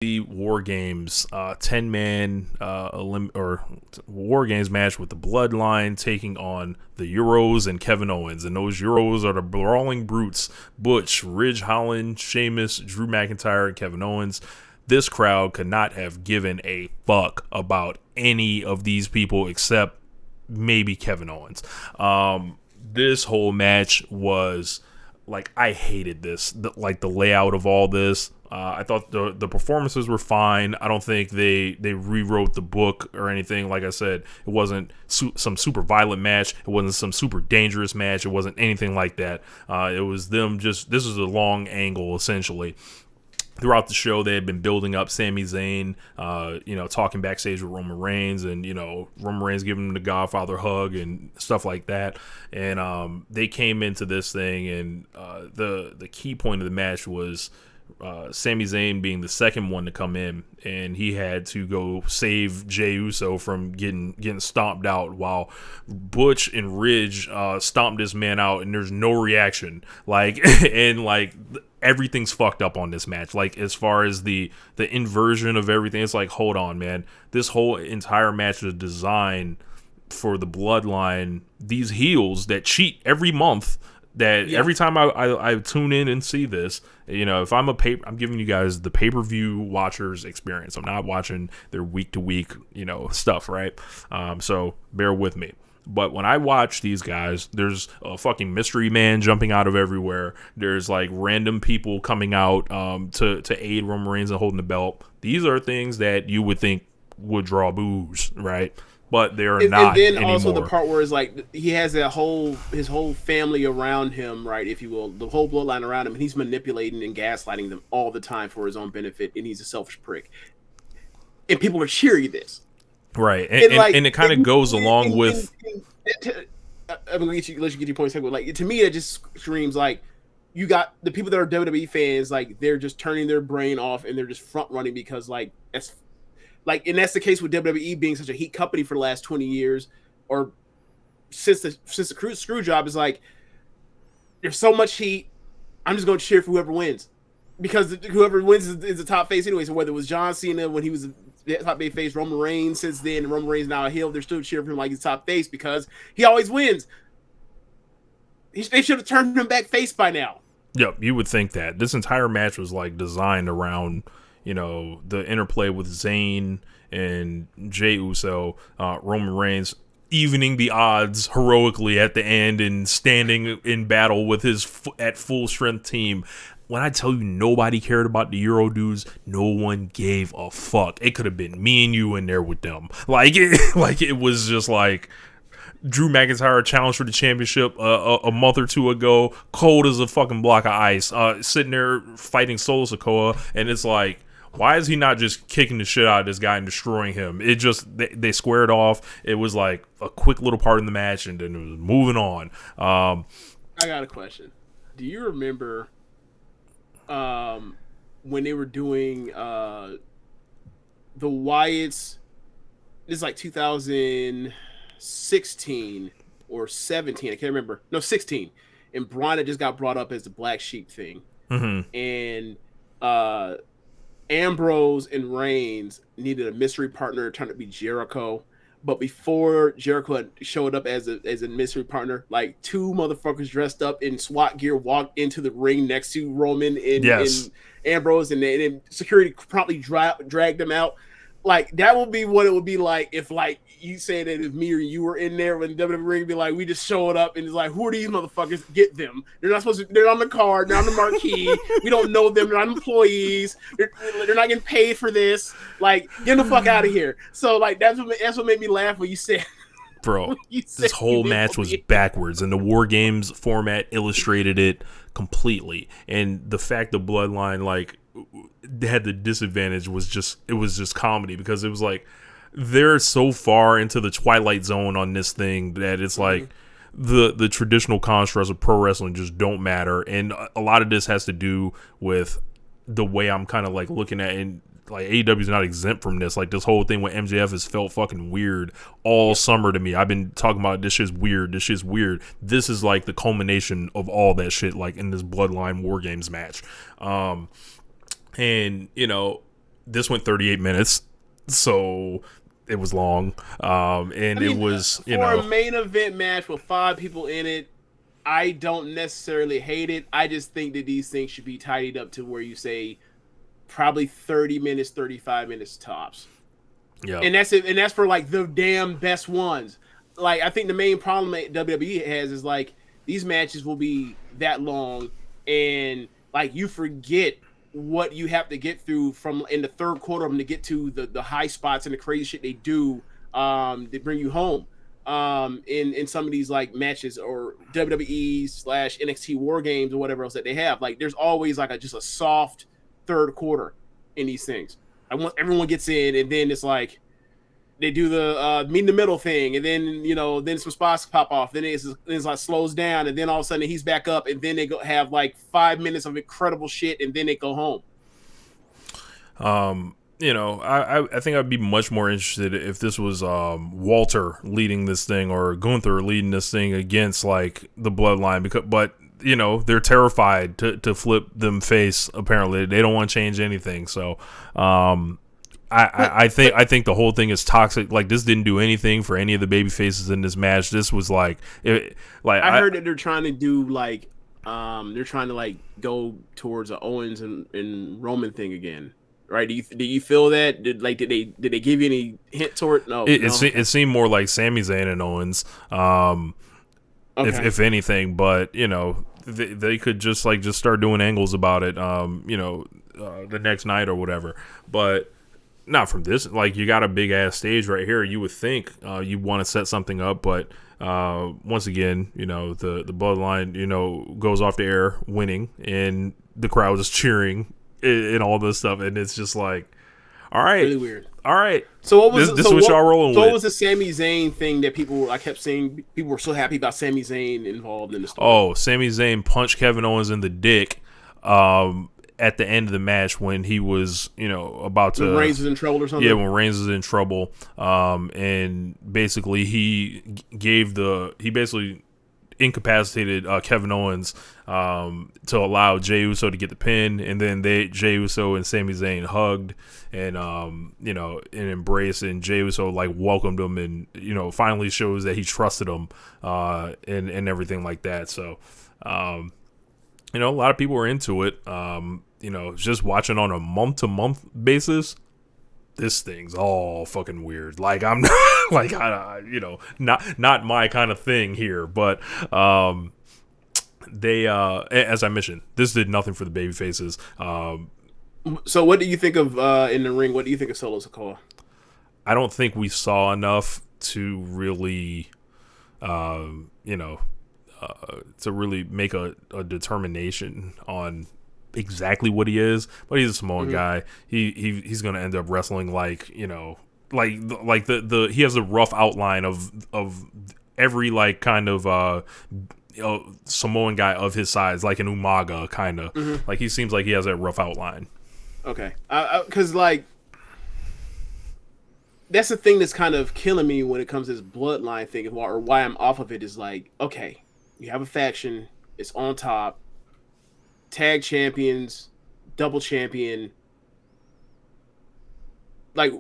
the Wargames 10-man Wargames match with the Bloodline taking on the Euros and Kevin Owens. And those Euros are the Brawling Brutes, Butch, Ridge Holland, Sheamus, Drew McIntyre, and Kevin Owens. This crowd could not have given a fuck about any of these people except maybe Kevin Owens. This whole match was like, I hated this, the layout of all this. I thought the performances were fine. I don't think they rewrote the book or anything. Like I said, it wasn't some super violent match. It wasn't some super dangerous match. It wasn't anything like that. It was them just, this is a long angle essentially. Throughout the show, they had been building up Sami Zayn, talking backstage with Roman Reigns, and Roman Reigns giving him the Godfather hug and stuff like that. And they came into this thing, and the key point of the match was Sami Zayn being the second one to come in, and he had to go save Jey Uso from getting stomped out, while Butch and Ridge stomped this man out, and there's no reaction. Everything's fucked up on this match. Like, as far as the inversion of everything, it's like, hold on, man. This whole entire match was designed for the Bloodline, these heels that cheat every month. Every time I tune in and see this, if I'm I'm giving you guys the pay-per-view watchers experience. I'm not watching their week-to-week, stuff, right? So bear with me. But when I watch these guys, there's a fucking mystery man jumping out of everywhere. There's like random people coming out to aid Roman Reigns and holding the belt. These are things that you would think would draw boos, right? But they're not. And then anymore. Also the part where it's like he has his whole family around him, right? If you will, the whole bloodline around him, and he's manipulating and gaslighting them all the time for his own benefit, and he's a selfish prick. And people are cheering this. Right, and it kind of goes along with. I'm gonna let you get your point. Like, to me, it just screams like you got the people that are WWE fans, like they're just turning their brain off and they're just front running because that's the case with WWE being such a heat company for the last 20 years, or since the screw job, is like there's so much heat. I'm just gonna cheer for whoever wins because whoever wins is the top face anyway. So whether it was John Cena when he was the top face, Roman Reigns since then, and Roman Reigns now a heel, they're still cheering for him like he's top face because he always wins. They should have turned him back face by now. Yep, you would think that. This entire match was like designed around, the interplay with Zayn and Jey Uso, Roman Reigns evening the odds heroically at the end and standing in battle with his at full strength team. When I tell you nobody cared about the Euro dudes, no one gave a fuck. It could have been me and you in there with them. It was just like Drew McIntyre challenged for the championship a month or two ago, cold as a fucking block of ice, sitting there fighting Solo Sikoa, and it's like, why is he not just kicking the shit out of this guy and destroying him? It just, they squared off. It was like a quick little part in the match, and then it was moving on. I got a question. Do you remember when they were doing the Wyatts? This is like 2016 or 17. I can't remember. No, 16. And Braun had just got brought up as the Black Sheep thing. Mm-hmm. And Ambrose and Reigns needed a mystery partner, turned out to be Jericho. But before Jericho had showed up as a mystery partner, like two motherfuckers dressed up in SWAT gear walked into the ring next to Roman and Ambrose, and then security promptly dragged them out. Like, that would be what it would be like if, like, you say that if me or you were in there when WWE ring, be like, we just showed up and it's like, who are these motherfuckers? Get them. They're not supposed to. They're on the card. They're on the marquee. We don't know them. They're not employees. They're not getting paid for this. Like, get the fuck out of here. So, like, that's what made me laugh when you said. Bro, this whole match was backwards, and the War Games format illustrated it completely. And the fact the Bloodline, like, had the disadvantage was just comedy, because it was like they're so far into the twilight zone on this thing that it's like the traditional constructs of pro wrestling just don't matter. And a lot of this has to do with the way I'm kind of like looking at it. And like, AEW is not exempt from this. Like, this whole thing with MJF has felt fucking weird all summer to me. I've been talking about this shit's weird. This is like the culmination of all that shit, like in this Bloodline War Games match. And This went 38 minutes, so it was long. And it was, for a main event match with 5 people in it, I don't necessarily hate it. I just think that these things should be tidied up to where you say probably 30 minutes, 35 minutes tops. Yeah. And that's it. And that's for like the damn best ones. Like, I think the main problem that WWE has is like these matches will be that long, and like you forget what you have to get through from in the third quarter of them to get to the high spots and the crazy shit they do to bring you home in some of these like matches or WWE/NXT Wargames or whatever else that they have. Like, there's always like just a soft third quarter in these things. I want everyone gets in, and then it's like they do the meet in the middle thing, and then then some spots pop off. Then it's like slows down, and then all of a sudden he's back up, and then they go have like 5 minutes of incredible shit, and then they go home. I think I'd be much more interested if this was Walter leading this thing or Gunther leading this thing against like the Bloodline, but they're terrified to flip them face. Apparently, they don't want to change anything. So, I think the whole thing is toxic. Like, this didn't do anything for any of the baby faces in this match. This was I heard that they're trying to do like they're trying to like go towards the Owens and Roman thing again. Right? Do you feel that? Did they give you any hint toward it? No. It seemed more like Sami Zayn and Owens. If anything, but they could just start doing angles about it, the next night or whatever. But not from this. Like, you got a big ass stage right here. You would think you want to set something up, but once again, the Bloodline, goes off the air winning, and the crowd is cheering and all this stuff, and it's just like, all right, really weird. All right. So what was this? Is what y'all rolling with? What was the Sami Zayn thing that I kept saying people were so happy about Sami Zayn involved in the story? Oh, Sami Zayn punched Kevin Owens in the dick at the end of the match when he was, about to. When Reigns was in trouble or something? Yeah, when Reigns was in trouble. And basically he basically incapacitated Kevin Owens to allow Jey Uso to get the pin, and then Jey Uso and Sami Zayn hugged and and embraced, and Jey Uso like welcomed him, and finally shows that he trusted him and everything like that. So a lot of people were into it. Just watching on a month-to-month basis, this thing's all fucking weird. Like, I'm like, not my kind of thing here, but they as I mentioned, this did nothing for the baby faces. So what do you think of in the ring? What do you think of Solo Sikoa? I don't think we saw enough to really to really make a determination on exactly what he is, but he's a Samoan guy. He's gonna end up wrestling like he has a rough outline of every like kind of Samoan guy of his size, like an Umaga kind of. Like, he seems like he has that rough outline. Okay, because like that's the thing that's kind of killing me when it comes to this Bloodline thing, or why I'm off of it, is like, okay, you have a faction, it's on top, tag champions, double champion. Like,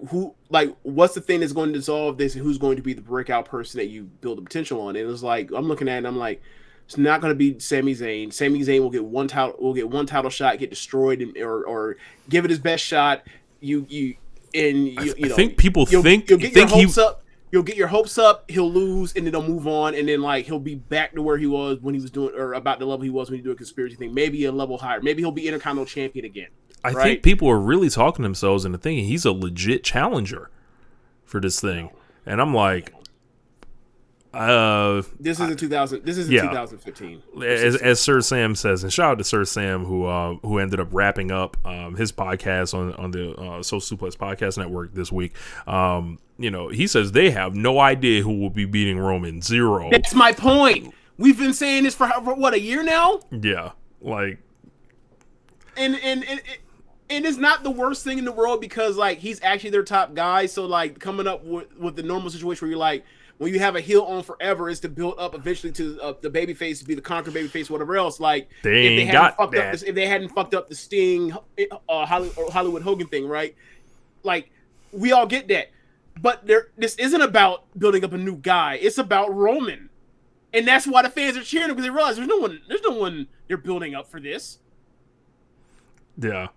what's the thing that's going to dissolve this, and who's going to be the breakout person that you build the potential on? And it was like, I'm looking at it and I'm like, it's not going to be Sami Zayn. Sami Zayn will get one title shot, get destroyed, or give it his best shot. I think people think you'll get your hopes up. You'll get your hopes up. He'll lose, and then they'll move on, and then like he'll be back to where he was when he was doing, or about the level he was when he doing a conspiracy thing. Maybe a level higher. Maybe he'll be Intercontinental Champion again. I think people are really talking themselves into thinking he's a legit challenger for this thing, and I'm like, this is 2015. As Sir Sam says, and shout out to Sir Sam who ended up wrapping up his podcast on the Soul Suplex Podcast Network this week. He says they have no idea who will be beating Roman. Zero. That's my point. We've been saying this for what, a year now? Yeah, like, and it's not the worst thing in the world, because like he's actually their top guy. So like coming up with the normal situation where you're like, when you have a heel on forever, is to build up eventually to the babyface to be the conquer babyface, whatever else. Like, if they hadn't fucked up the Sting Hollywood Hogan thing, right? Like, we all get that. But this isn't about building up a new guy. It's about Roman. And that's why the fans are cheering him, because they realize there's no one they're building up for this. Yeah.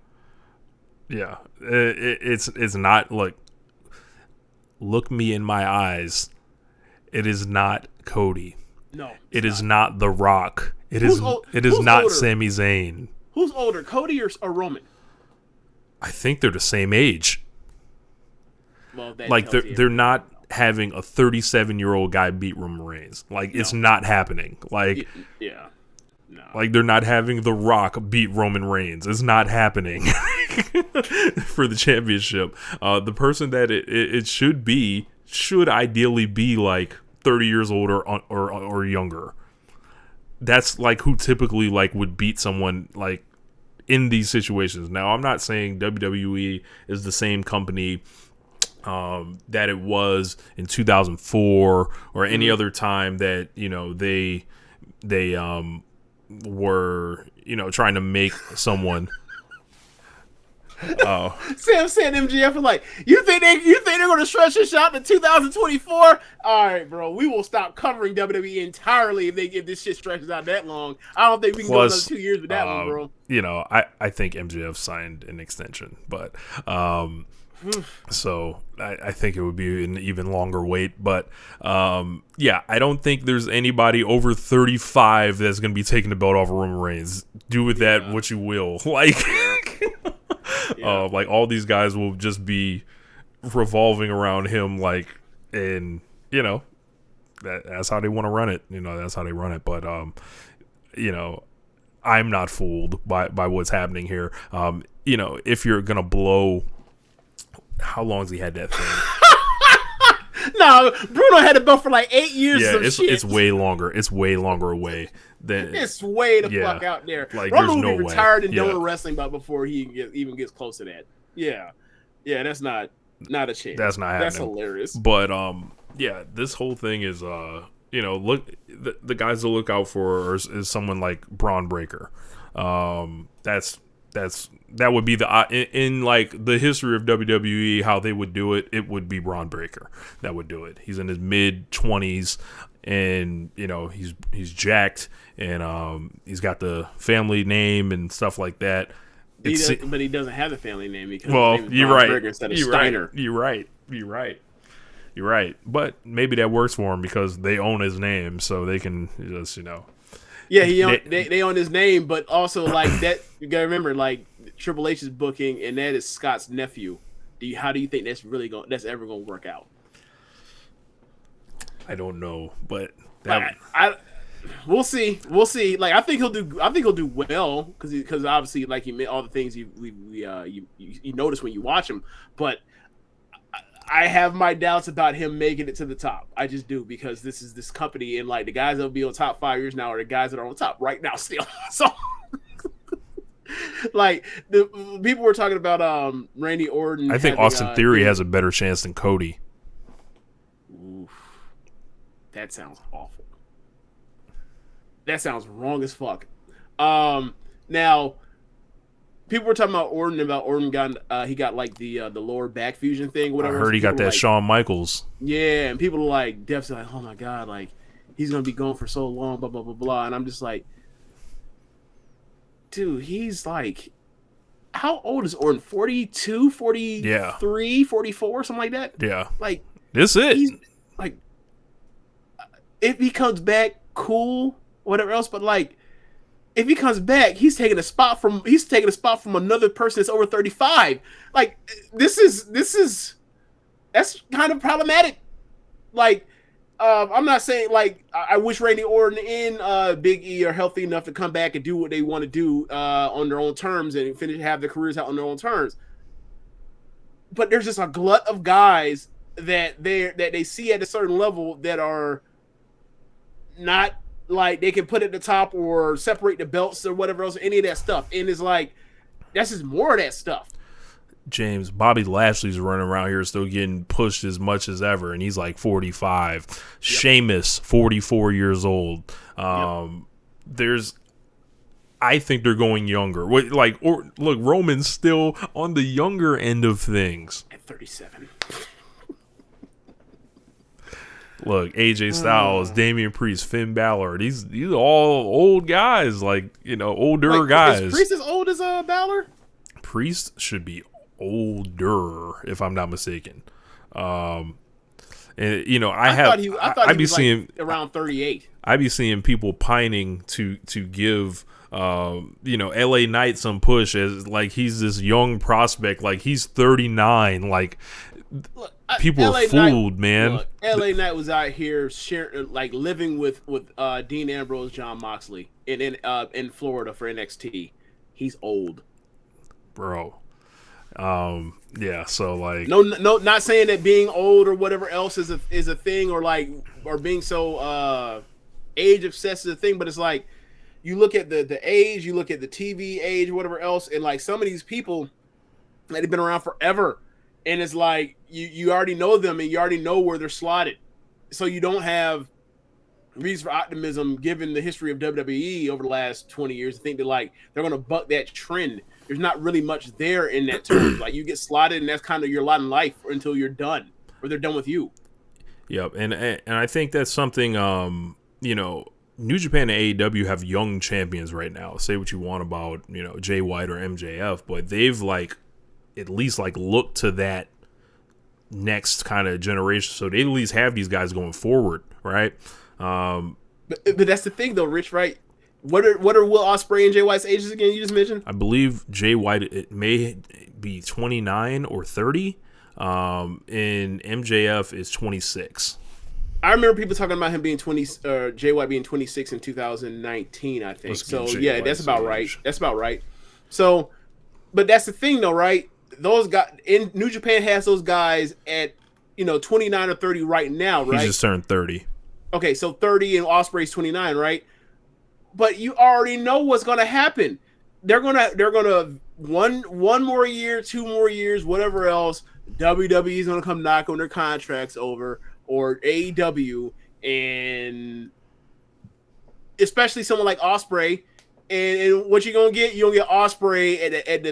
Yeah. It's not like, look me in my eyes. It is not Cody. No. It is not The Rock. It is not older? Sami Zayn. Who's older, Cody or Roman? I think they're the same age. Well, like they're not having a 37-year-old guy beat Roman Reigns. Like, it's not happening. Like, yeah. No. Like, they're not having The Rock beat Roman Reigns. It's not happening for the championship. The person that it should ideally be like 30 years old or younger. That's like who typically like would beat someone like in these situations. Now, I'm not saying WWE is the same company that it was in 2004 or any other time that, you know, they were, you know, trying to make someone. Oh, Sam saying MJF is like, you think they're going to stretch this out to 2024? All right, bro, we will stop covering WWE entirely if this shit stretches out that long. I don't think we can go another 2 years with that one, bro. You know, I think MJF signed an extension, but so I think it would be an even longer wait. But yeah, I don't think there's anybody over 35 that's going to be taking the belt off of Roman Reigns. Do with that what you will. Like, like all these guys will just be revolving around him. Like, and you know, that's how they want to run it. You know, that's how they run it. But you know, I'm not fooled by what's happening here. You know, if you're gonna blow. How long has he had that thing? No, Bruno had it belt for like 8 years. Yeah, it's way longer. It's way longer away than it's way the fuck out there. Like, Roman there's will be no retired way. and done with wrestling, but before he even gets close to that. Yeah, that's not a chance. That's not happening. That's hilarious. But yeah, this whole thing is you know, look, the guys to look out for is someone like Braun Breaker. That would be in like the history of WWE, how they would do it. It would be Braun Breaker that would do it. He's in his mid-20s, and you know he's jacked, and he's got the family name and stuff like that. But he doesn't have the family name because well, his name is Braun Breaker instead of Steiner. You're right. But maybe that works for him because they own his name, so they can just, you know. Yeah, they own his name, but also like that. You gotta remember, like Triple H's booking, and that is Scott's nephew. How do you think that's ever gonna work out? I don't know, but we'll see. We'll see. Like I think he'll do well because obviously like he made all the things you notice when you watch him, but. I have my doubts about him making it to the top. I just do, because this is this company, and like the guys that'll be on top 5 years now are the guys that are on top right now still. So, like the people were talking about Randy Orton. I think Austin Theory has a better chance than Cody. Oof, that sounds awful. That sounds wrong as fuck. Now. People were talking about Orton got like the lower back fusion thing, whatever. I heard he got that like, Shawn Michaels. Yeah, and people are like, Def's like, oh my god, like he's gonna be gone for so long, blah blah blah blah. And I'm just like, dude, he's like, how old is Orton? 42, 43, 44, something like that. Yeah, like this it. He's like, if he comes back, cool, whatever else, but like. If he comes back, he's taking a spot from another person that's over 35. Like that's kind of problematic. Like I'm not saying like I wish Randy Orton and Big E are healthy enough to come back and do what they want to do on their own terms and have their careers out on their own terms. But there's just a glut of guys that they see at a certain level that are not. Like they can put it at the top or separate the belts or whatever else, any of that stuff. And it's like, that's just more of that stuff. James, Bobby Lashley's running around here still getting pushed as much as ever, and he's like 45. Yep. Sheamus, 44 years old. There's I think they're going younger. Or look, Roman's still on the younger end of things. At 37. Look, AJ Styles, Damian Priest, Finn Balor. These are all old guys, older guys. Is Priest as old as Balor? Priest should be older, if I'm not mistaken. And I thought he was seeing around 38. I'd be seeing people pining to give LA Knight some push as like he's this young prospect, like he's 39. Like, look, people are fooled, man. Look, LA Knight was out here sharing, like living with Dean Ambrose, John Moxley in Florida for NXT. He's old, bro. Yeah, so like no, not saying that being old or whatever else is a thing, or being so age obsessed is a thing, but it's like you look at the age, you look at the TV age, whatever else, and like some of these people that have been around forever, and it's like you already know them and you already know where they're slotted, so you don't have reason for optimism given the history of WWE over the last 20 years to think that like they're going to buck that trend. There's not really much there in that term. Like you get slotted and that's kind of your lot in life until you're done or they're done with you. Yep. And I think that's something, New Japan and AEW have young champions right now. Say what you want about, Jay White or MJF, but they've like at least like looked to that next kind of generation. So they at least have these guys going forward. Right. But that's the thing though, Rich, right? What are Will Ospreay and Jay White's ages again? You just mentioned. I believe Jay White it may be 29 or 30, and MJF is 26. I remember people talking about him being Jay White being 26 in 2019. I think so. Yeah, that's about right. That's about right. So, but that's the thing though, right? Those guys in New Japan has those guys at 29 or 30 right now, right? He just turned 30. Okay, so 30 and Ospreay's 29, right? But you already know what's going to happen. They're gonna one more year, 2 more years, whatever else. WWE is going to come knock on their contracts over, or AEW, and especially someone like Ospreay. And what you're gonna get? You're gonna get Ospreay at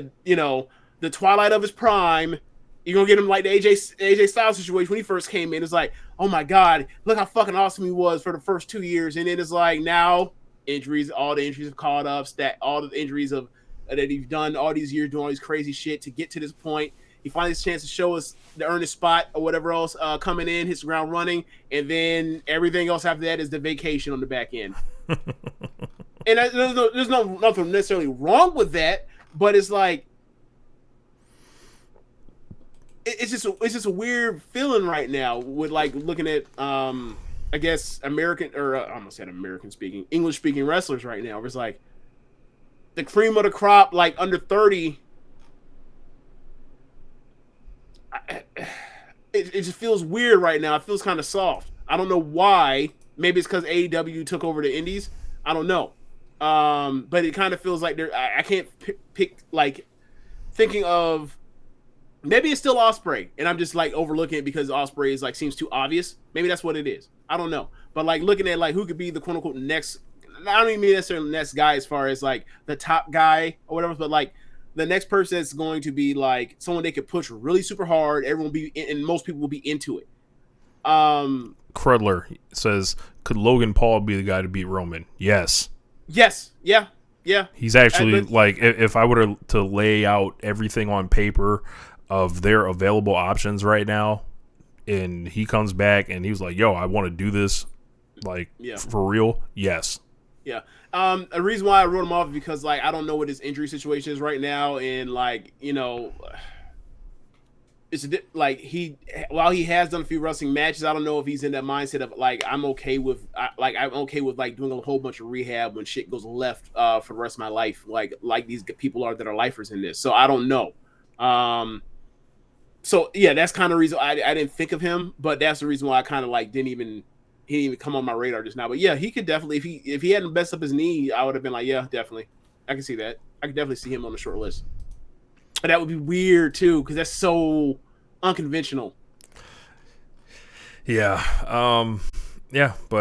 the twilight of his prime. You're gonna get him like the AJ Styles situation when he first came in. It's like, oh my God, look how fucking awesome he was for the first 2 years, and then it's like now. Injuries, all the injuries have caught up. All the injuries that he's done all these years doing all these crazy shit to get to this point. He finally has a chance to show us the earn his spot or whatever else coming in, hits the ground running, and then everything else after that is the vacation on the back end. And there's nothing necessarily wrong with that, but it's like it's just a weird feeling right now with like looking at I guess American, or I almost said English speaking wrestlers right now. It's like the cream of the crop, like under 30. It just feels weird right now. It feels kind of soft. I don't know why. Maybe it's because AEW took over the Indies. I don't know. But it kind of feels like I can't pick like thinking of. Maybe it's still Ospreay, and I'm just like overlooking it because Ospreay is like seems too obvious. Maybe that's what it is. I don't know. But like looking at like who could be the quote unquote next. I don't even mean necessarily next guy as far as like the top guy or whatever, but like the next person that's going to be like someone they could push really super hard. Everyone will be and most people will be into it. Crudler says, "Could Logan Paul be the guy to beat Roman?" Yes. Yes. Yeah. Yeah. He's actually like if I were to lay out everything on paper of their available options right now, and he comes back and he was like, yo, I want to do this like for real. Yes. Yeah. A reason why I wrote him off is because like I don't know what his injury situation is right now, and like it's while he has done a few wrestling matches, I don't know if he's in that mindset of like I'm okay with like doing a whole bunch of rehab when shit goes left for the rest of my life, like these people are that are lifers in this. So I don't know. So yeah, that's kind of the reason I didn't think of him, but that's the reason why I kind of like he didn't even come on my radar just now. But yeah, he could definitely if he hadn't messed up his knee, I would have been like, yeah, definitely, I can see that. I could definitely see him on the short list. But that would be weird too, because that's so unconventional. Yeah, but